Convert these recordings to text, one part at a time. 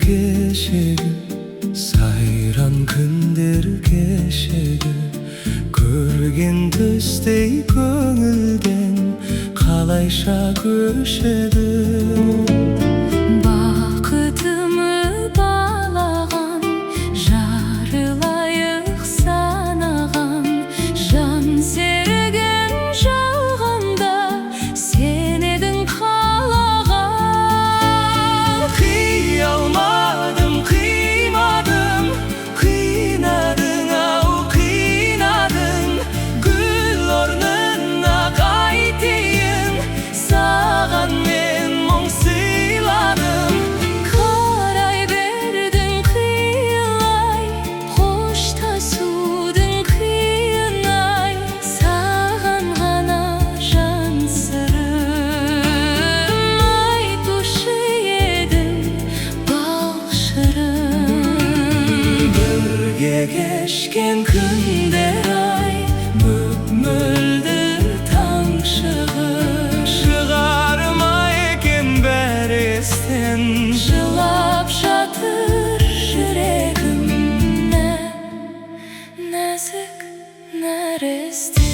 keshegi, сайран күндер кешегі, көрген түстей көңілден қалайша көшеді. Бақытымы балаған, жарылайық санаған, жан серігін жалғанда сен едің қалаған. Қия алмадым, қимадым, қинадың ау қинадың, гүл орнына қайтейін, саған мен мұң сыйладым. Қарай бердің қиылай, қоштасудың қиын-ай, саған ғана жан сырым айтушы едім бал шырым. Бірге кешкен күндер ай, мөп-мөлдір таң шығып, шығарма екен бәрі естен. Жылап жатыр жүрегім, нәзік нәресте.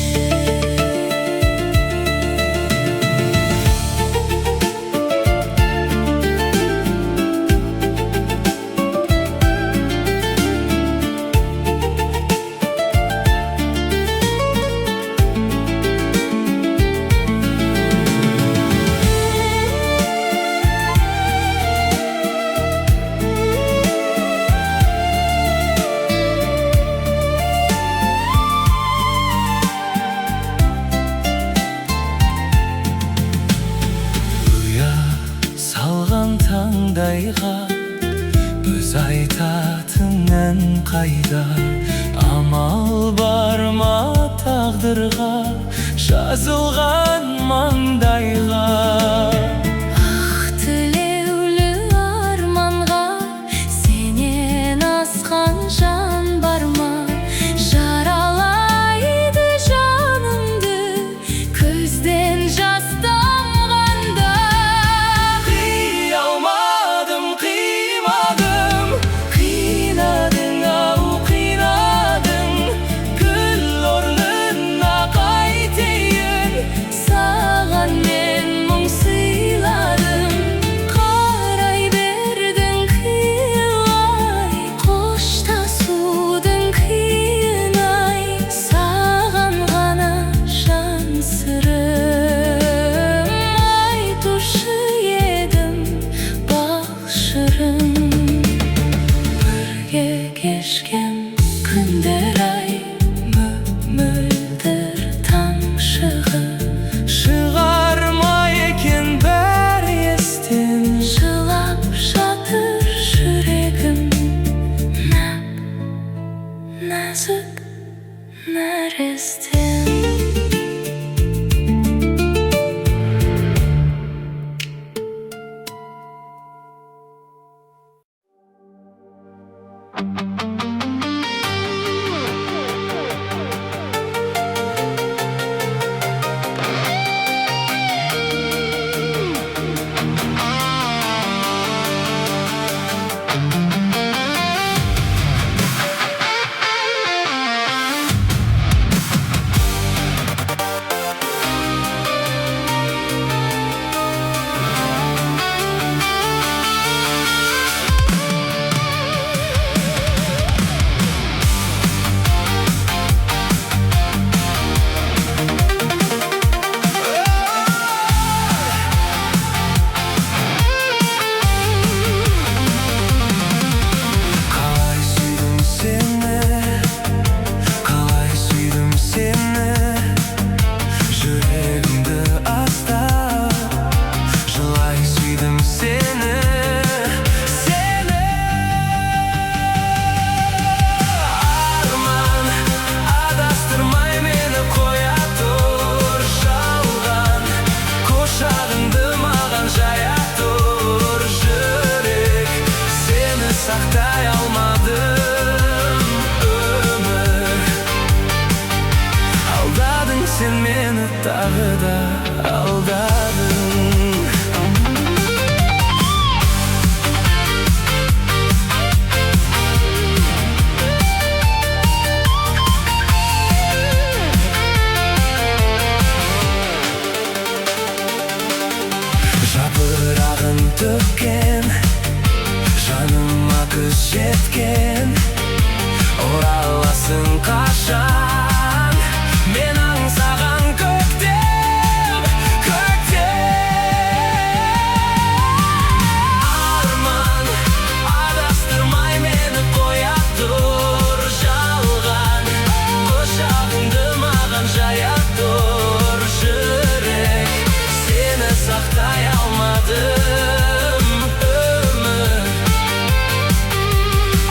Салған таңдайға біз айтатын ән қайда? Амал бар ма тағдырға, жазылған маңдайға? Ақ тілеулі арманға сенен асқан жан бар ма? Жаралайды жанымды көзден жас тамғанда. Қия алмадым, қимадым, қинадың ау қинадың, гүл орнына қайтейін, саған тағы да алдадың. Жапырағын төккен, жаныма күз жеткен, ораласың қашан, мен аңсаған көктем, көктем. Арман, адастырмай мені қоя тұр, жалған құшағыңды маған жая тұр. Жүрек, сені сақтай алмадым, өмір.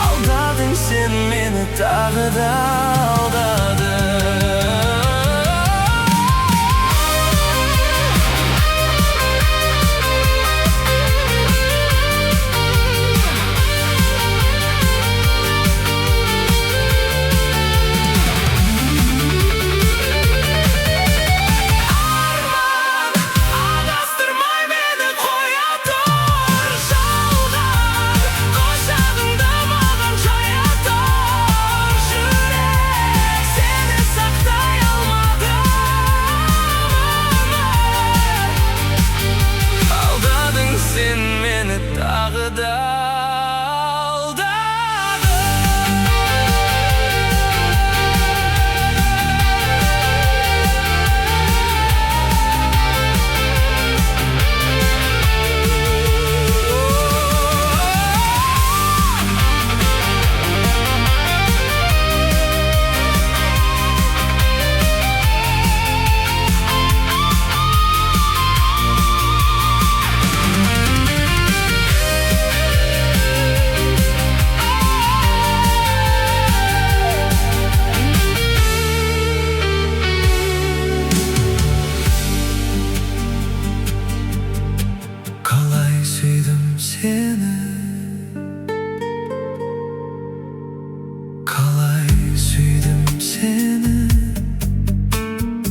Алдадың сен мені, тағы да алдадың. Тағы да қалай сүйдім сені,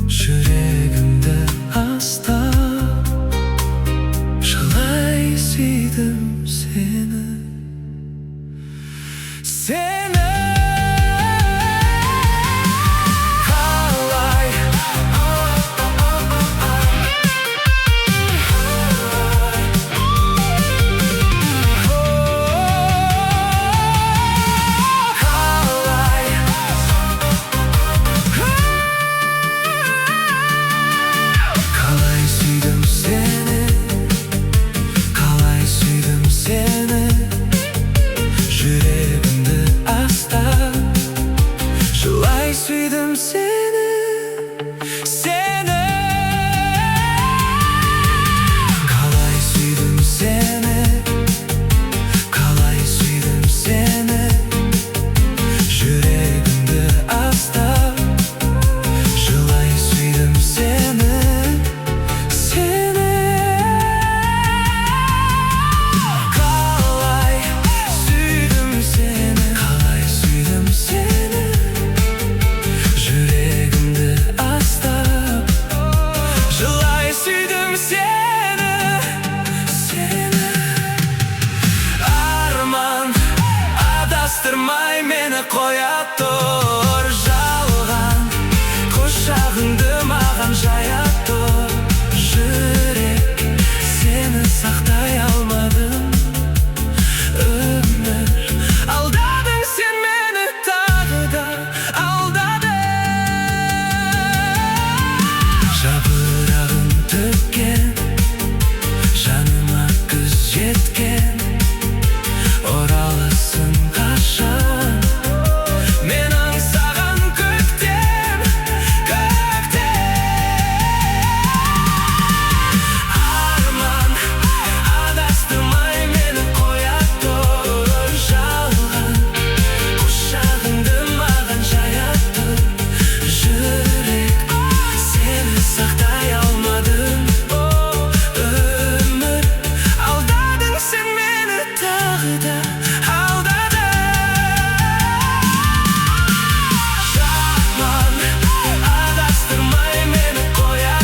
жүрегімді астап, қалай сүйдім сені, сені. Сүйдім сені, сені. Қалай сүйдім сені, қалай сүйдім сені, жүрегімді астап, жылай сүйдім сені, сені. Қалай сүйдім сені, қалай сүйдім сені, жүрегімді астап, жылай сүйдім сені, сені. Арман, адастырмай мені қоя тұр, жалған құшағыңды маған жая тұр. Жүрек, сені сақтай алмадым, өмір. Алдадың сен мені, тағы да жапырағын төккен, жаныма күз жеткен, ораласың қашан, мен аңсаған көктем, көктем. Арман, адастырмай мені қоя тұр, жалған құшағыңды маған жая тұр. Жүрек, сені сақтай алмадым, өмір. Алдадың сен мені, тағы да алдадың. Жапан, адастырмай мені қоя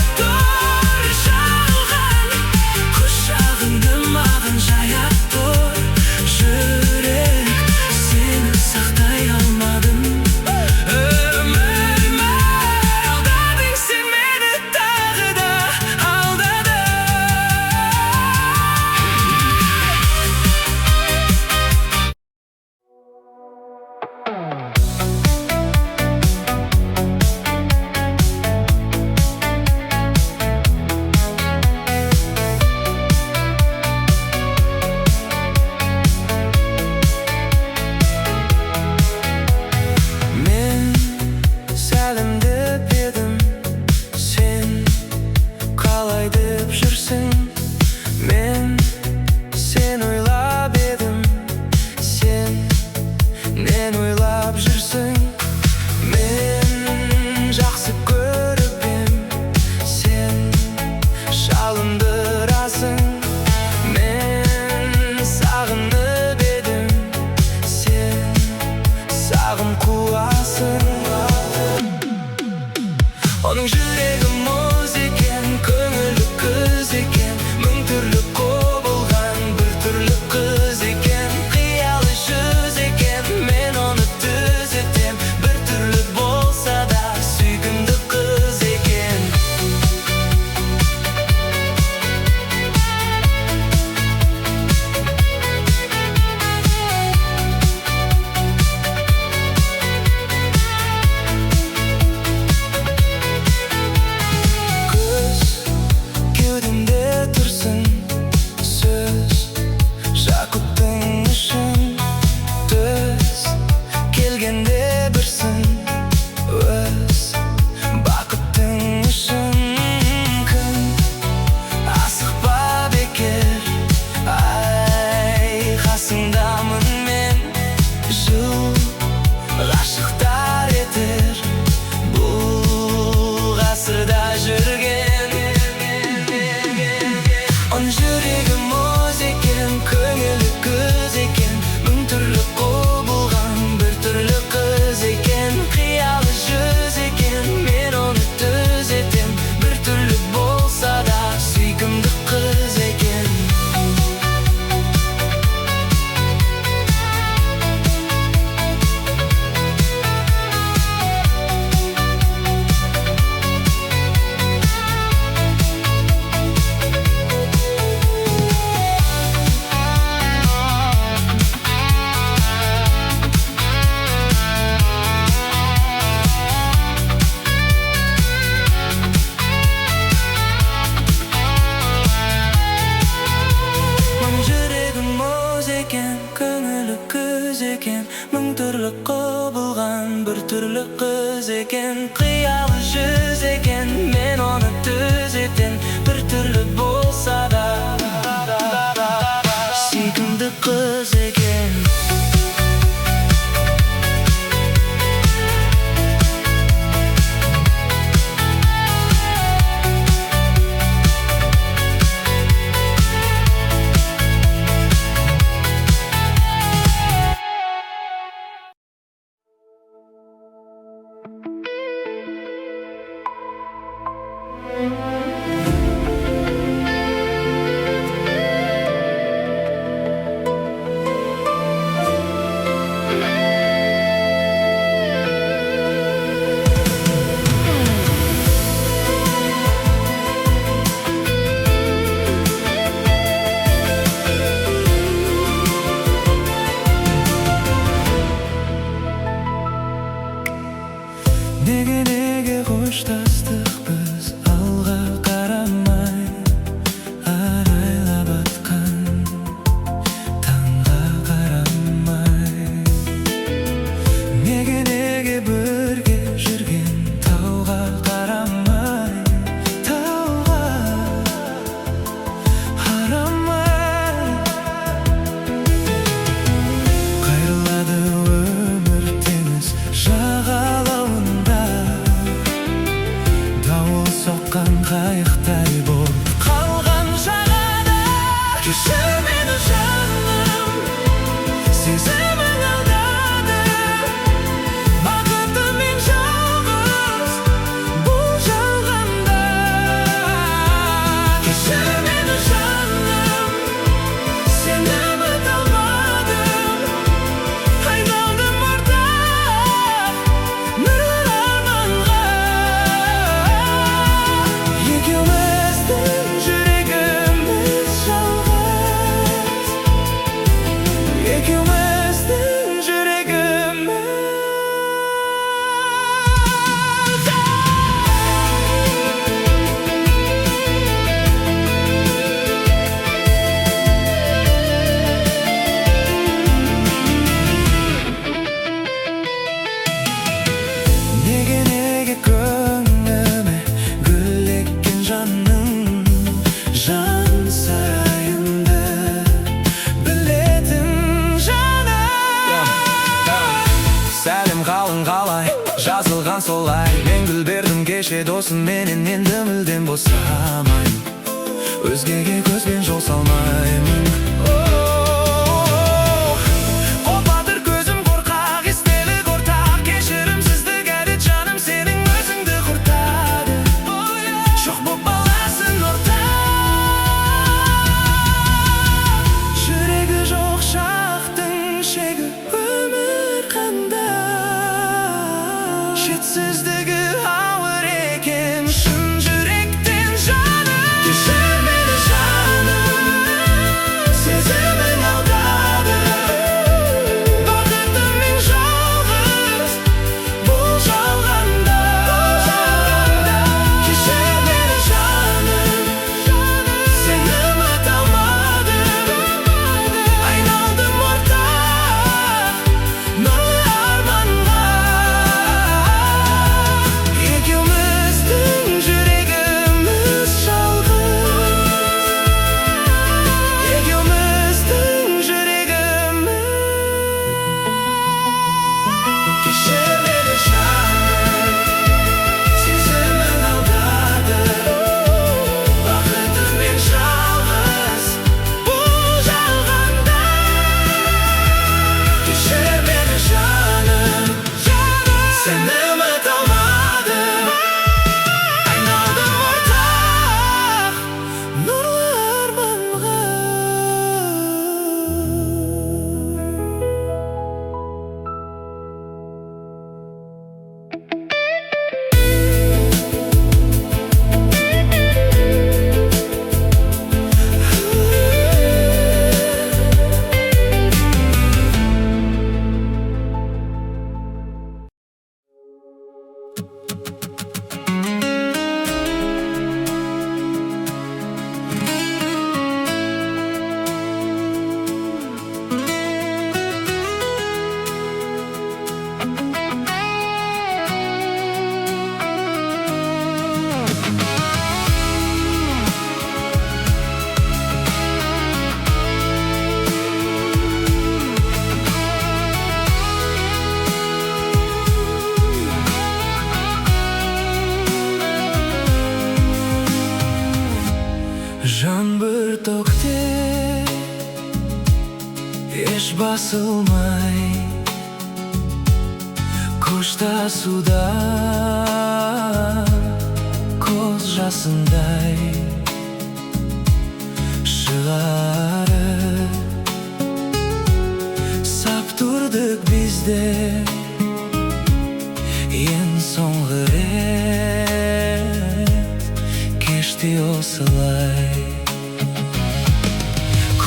türlü kız eken, kıyalı yüz eken. Men onu düzeten bir türlü bolsa da sүйкімді kız eken. Неге қоштастық біз алға қарамай, арайлап атқан таңға қарамай. Неге бірге жүрген тауға қарамай, тауға қарамай. Қайырлады өмір теңіз жағалауында, дауыл соққан қайықтай болып қалған жағада. Кешір мені жаным, сезімің алдады. Бақытым мен жалғыз бұл жалғанда. Кешір мені жаным, сені ұмыта алмадым. Айналдым ортақ бір арманға. Екеуміздің жүрегіміз жалғыз, екеуміздің жүрегіміз. Неге көңіліме гүл еккен жанның, жан сарайымды білетін жаным. Сәлем қалың қалай, жазылған солай. Мен гүл бердім кеше досым менен, енді мүлдем босамаймын. Өзгеге көзбен жол салмаймын. Қопатыр көзім қорқақ, естелік ортақ. Кешірімсіздік әдет жаным сенің өзіңді құртады. Жоқ боп баласын ортақ. Жүрегі жоқ шақтың шегі өмір қандай. Жетсіздігі ауыр екен шын жүректен жаным. Кешір мені жаным, Жаңбыр төкте, еш басылмай, Кошта суда көз жасындай шығарып сап тұрдық бізде ең соңғы рет кешті осылай.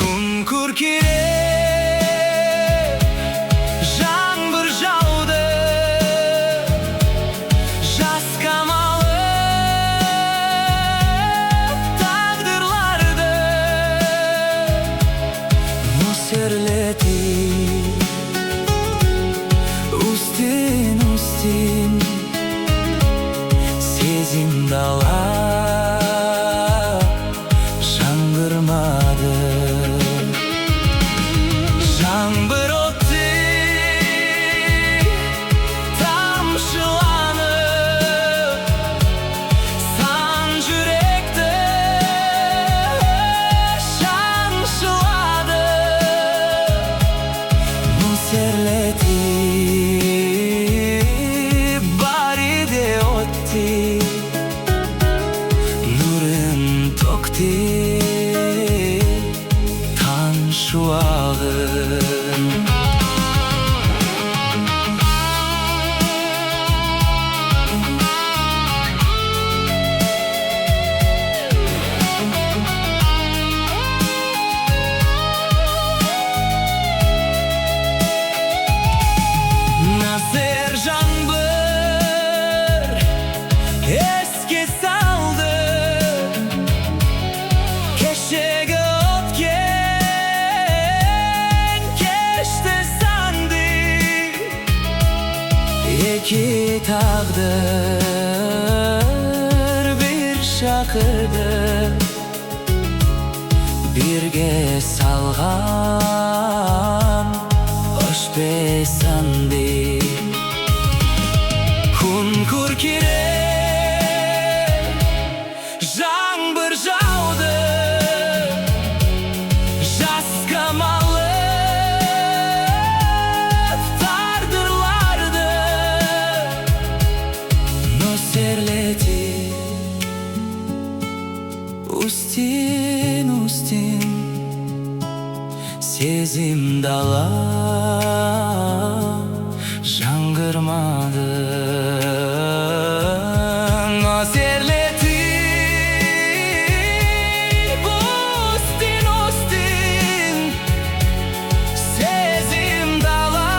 Күн күркіреп, жаңбыр жауды, жас қамалып тағдырларды нөсерлетіп үстін сезім дала жаңғырмады. Жаңбыр өтті, тамшыланып, сан жүректі шаншылады. Нөсерлетіп бариде өтті, нұрын төкті таң шуағын. Насер жаңбыр еске салды кешегі өткен кешті санды. Екі тағдыр бір шақырды, бірге салған өшпес әнді. Күн күркіреп, жаңбыр жауды, жас қамалып тағдырларды нөсерлетіп үстін сезім дала жаңғырмады. Нөсерлетіп үстін сезім дала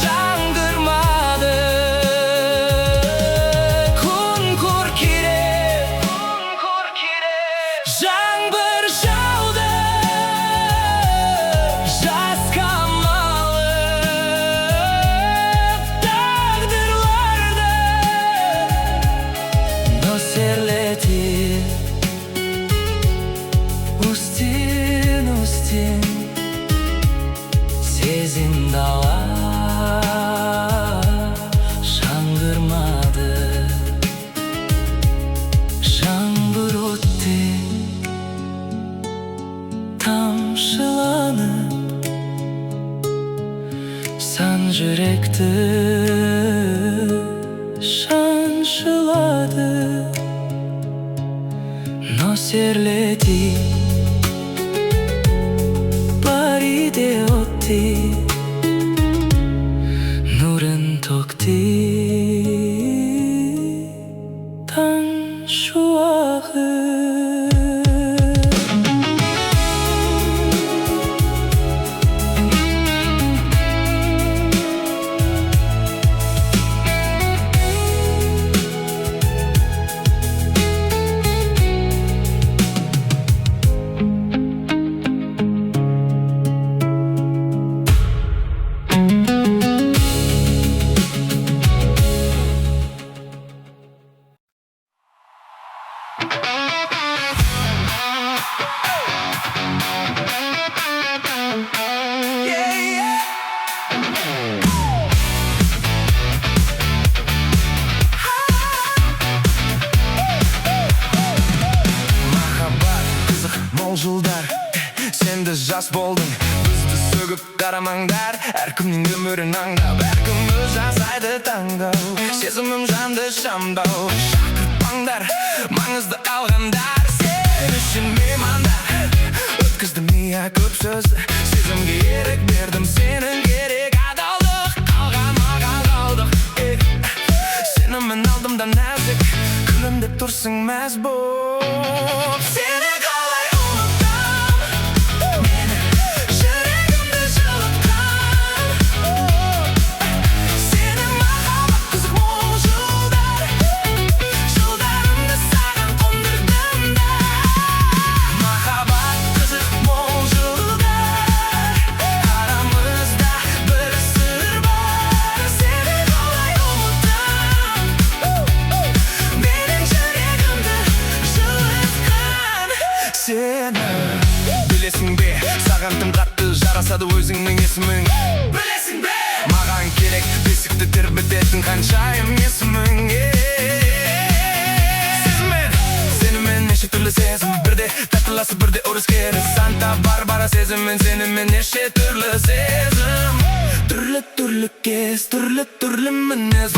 жаңғырмады. Күн күркіреп, жаңбыр жауды, жас қамалып тағдырларды нөсерлетіп үстін сезім дала жаңғырмады. Жаңбыр өтті, тамшыланып, сан жүректі шаншылады. Нөсерлетіп бариде өтті, нұрын төкті таң шуағын. мол жылдар. Сенде жас болдың, бізді сөгіп қарамаңдар. Әркімнің өмірін аңдап, әркім өз жасайды таңдау. Сезімім жанды шамдау, шақыртпаңдар, маңызды алғандар. Сен үшін меймандар, өткіздім иә көп сөзді. Сезімге ерік бердім, сенің керек адалдық. Қалғанға қалдық, сенімін алдымда нәзік, күлімдеп тұрсың мәз боп. Сені қалай ұмытам, мені жүрегімді жылытқан. Сені махаббат қызық мол жылдар, жылдарымды саған қондырдым да. Махаббат қызық мол жылдар, арамызда бір сыр бар. Сені қалай ұмытам, менің жүрегімді жылытқан. Сені білесің бе, саған тым қатты жарасады өзіңнің есімің. Білесің бе, маған керек бесікті тербететін ханшайым есімің. Сенімен неше түрлі сезім, бірде тәттіласы бірде өрескері. Санта-Барбара сезіммен, сенімен неше түрлі сезім. Түрлі кез, түрлі мінез.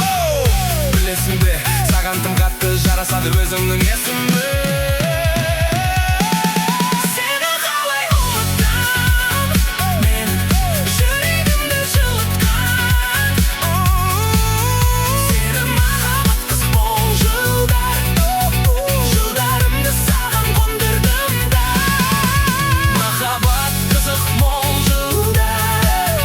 Білесің бе, саған тым қатты жарасады өзіңнің есімің. Сені қалай ұмытам, менің жүрегімді жылытқан. Сені махаббат қызық мол жылдар, жылдарымды саған қондырдым да. Махаббат қызық мол жылдар,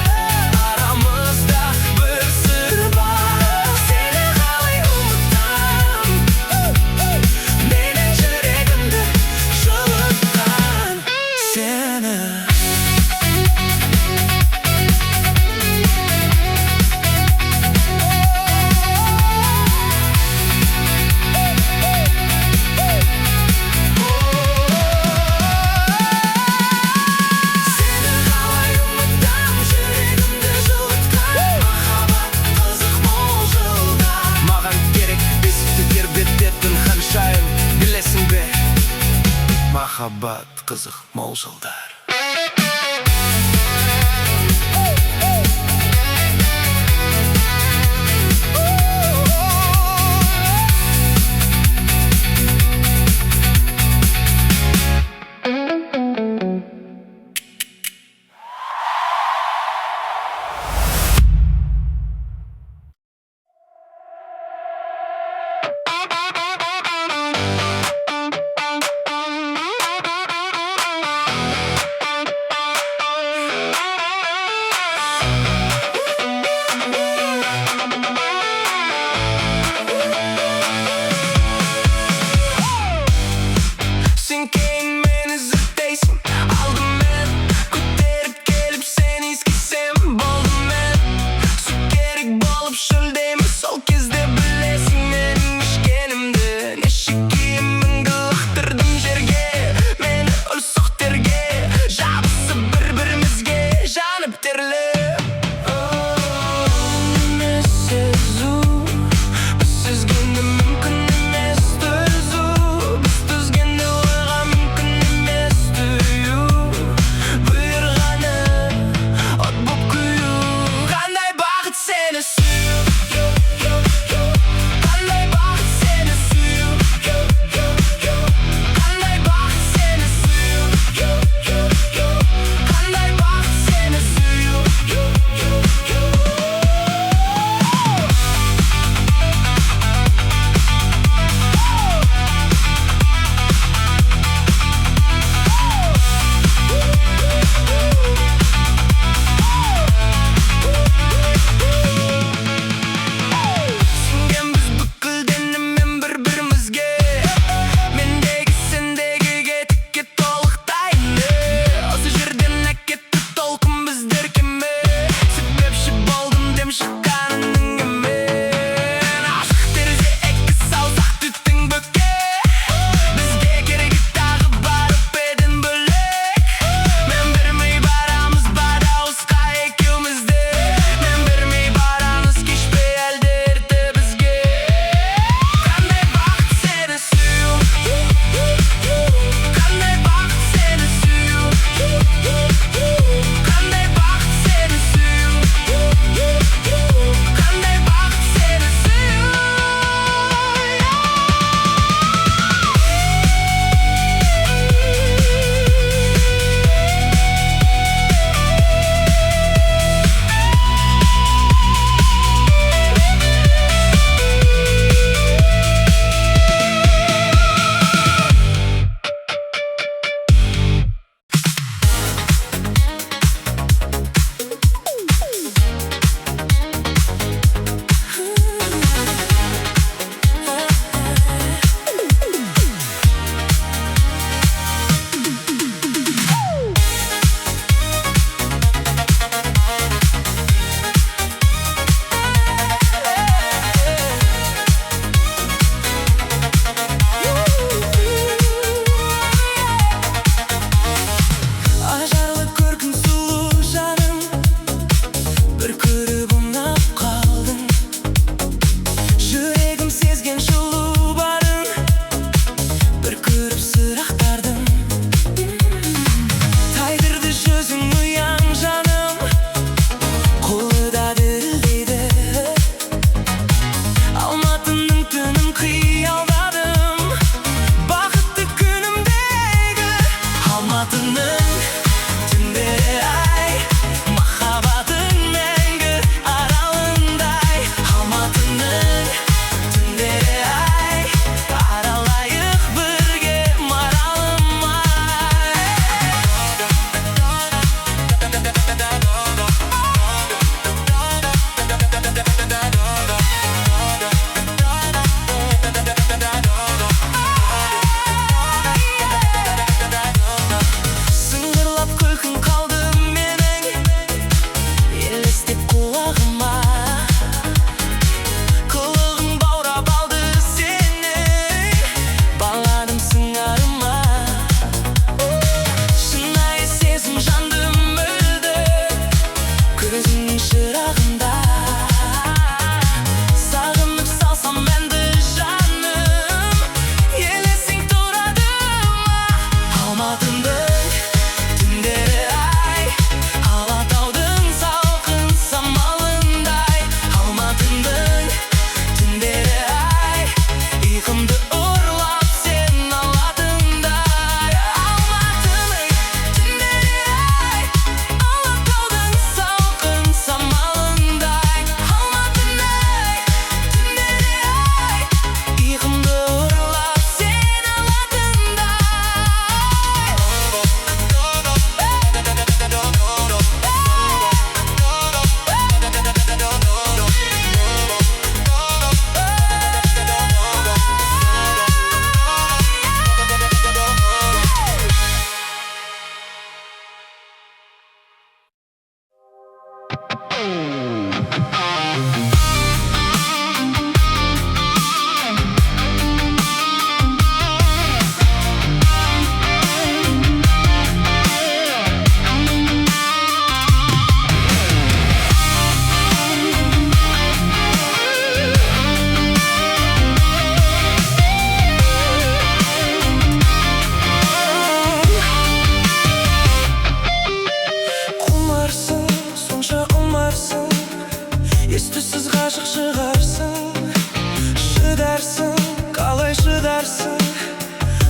арамызда бір сыр бар. Сені қалай ұмытам, менің жүрегімді жылытқан. Сені қалай ұмытам, жүрегімді жылытқан. Махаббат қызық мол жылдар, маған керек бесікті тербететін ханшайым. Білесің бе, махаббат қызық мол жылдар.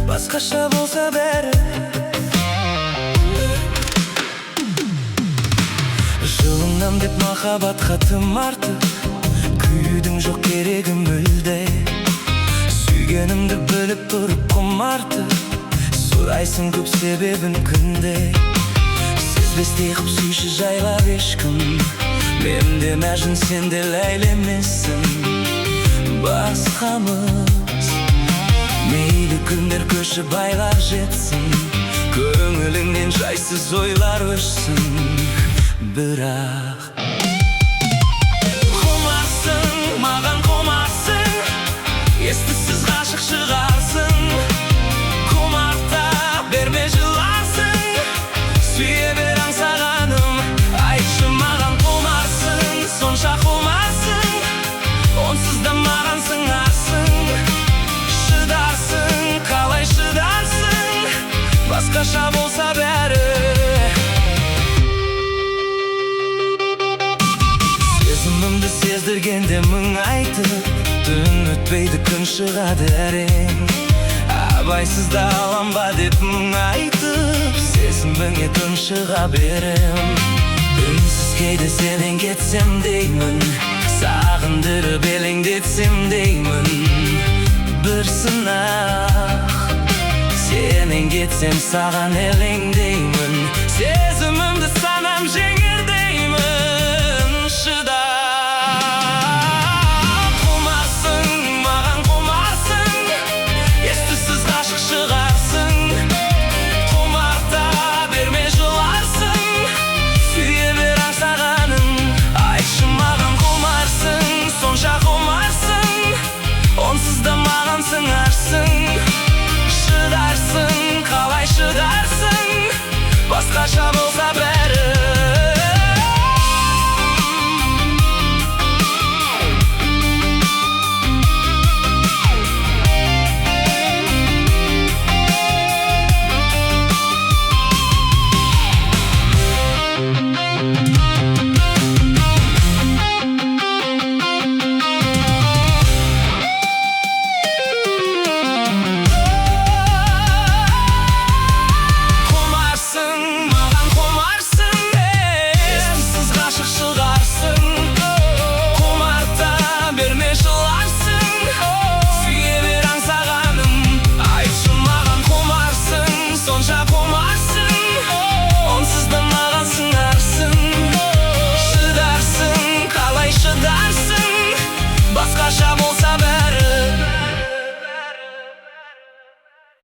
басқаша болса бәрі. Жылыңнан деп махаббат хатым артып, күйдің жоқ керегі мүлде. Сүйгенімді біліп тұрып құмартып, сұрайсың көп себебін күнде. Сезбестей қып сүйші жайлап ешкім, менде мәжін сенде ләйлемесін. Басқамыз мейлі күндер көшіп айлар жетсін, көңіліңнен жайсыз ойлар өшсін. Бірақ құмарсың, маған құмарсың, естісіз ғашық шығарсың. Құмарта берме жыларсың, сүйе бер аңсағаным. Айтшы маған құмарсың, сонша құмарсың, онсыз да маған сыңарсың. Шыдарсың, қалай шыдарсың, басқаша болса бәрі. Сезімімді сездіргенде мың айтып, түн өтпейді күн шығады әрең. Абайсызда алам ба деп мың айтып, сезіміңе тұншыға берем. Үнсіз кейде сенен кетсем деймін, сағындырып елеңдетсем деймін. Бір сынақ, сенен кетсем саған елеңдеймін. Сезімімді санам жеңіп